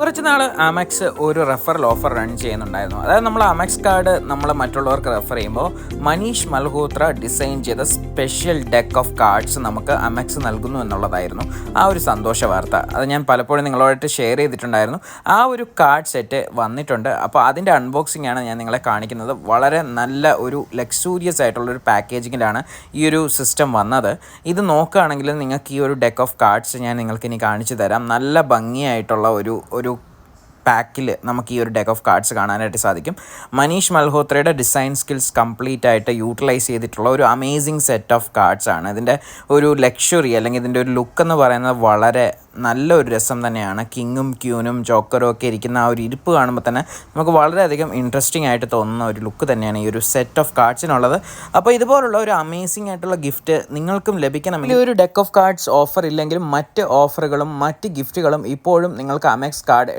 കുറച്ച് നാൾ അമെക്സ് ഒരു റെഫറൽ ഓഫർ റൺ ചെയ്യുന്നുണ്ടായിരുന്നു. അതായത് നമ്മൾ അമെക്സ് കാർഡ് നമ്മൾ മറ്റുള്ളവർക്ക് റെഫർ ചെയ്യുമ്പോൾ മനീഷ് മൽഹോത്ര ഡിസൈൻ ചെയ്ത സ്പെഷ്യൽ ഡെക്ക് ഓഫ് കാർഡ്സ് നമുക്ക് അമെക്സ് നൽകുന്നു എന്നുള്ളതായിരുന്നു ആ ഒരു സന്തോഷ വാർത്ത. അത് ഞാൻ പലപ്പോഴും നിങ്ങളോടായിട്ട് ഷെയർ ചെയ്തിട്ടുണ്ടായിരുന്നു. ആ ഒരു കാർഡ് സെറ്റ് വന്നിട്ടുണ്ട്. അപ്പോൾ അതിൻ്റെ അൺബോക്സിംഗ് ആണ് ഞാൻ നിങ്ങളെ കാണിക്കുന്നത്. വളരെ നല്ല ഒരു ലക്സൂരിയസ് ആയിട്ടുള്ളൊരു പാക്കേജിങ്ങിലാണ് ഈ ഒരു സിസ്റ്റം വന്നത്. ഇത് നോക്കുകയാണെങ്കിൽ നിങ്ങൾക്ക് ഈ ഒരു ഡെക്ക് ഓഫ് കാർഡ്സ് ഞാൻ നിങ്ങൾക്ക് ഇനി കാണിച്ചു തരാം. നല്ല ഭംഗിയായിട്ടുള്ള ഒരു പാക്കിൽ നമുക്ക് ഈ ഒരു ഡെക്ക് ഓഫ് കാർഡ്സ് കാണാനായിട്ട് സാധിക്കും. മനീഷ് മൽഹോത്രയുടെ ഡിസൈൻ സ്കിൽസ് കംപ്ലീറ്റ് ആയിട്ട് യൂട്ടിലൈസ് ചെയ്തിട്ടുള്ള ഒരു അമേസിങ് സെറ്റ് ഓഫ് കാർഡ്സ് ആണ്. ഇതിൻ്റെ ഒരു ലക്ഷറി അല്ലെങ്കിൽ ഇതിൻ്റെ ഒരു ലുക്ക് എന്ന് പറയുന്നത് വളരെ നല്ലൊരു രസം തന്നെയാണ്. കിങ്ങും ക്യൂനും ജോക്കറും ഒക്കെ ഇരിക്കുന്ന ആ ഒരു ഇരിപ്പ് കാണുമ്പോൾ തന്നെ നമുക്ക് വളരെയധികം ഇൻട്രസ്റ്റിംഗ് ആയിട്ട് തോന്നുന്ന ഒരു ലുക്ക് തന്നെയാണ് ഈ ഒരു സെറ്റ് ഓഫ് കാർഡ്സിനുള്ളത്. അപ്പോൾ ഇതുപോലുള്ള ഒരു അമേസിംഗ് ആയിട്ടുള്ള ഗിഫ്റ്റ് നിങ്ങൾക്കും ലഭിക്കണമെങ്കിൽ ഒരു ഡെക്ക് ഓഫ് കാർഡ്സ് ഓഫർ ഇല്ലെങ്കിലും മറ്റ് ഓഫറുകളും മറ്റ് ഗിഫ്റ്റുകളും ഇപ്പോഴും നിങ്ങൾക്ക് അമെക്സ് കാർഡ്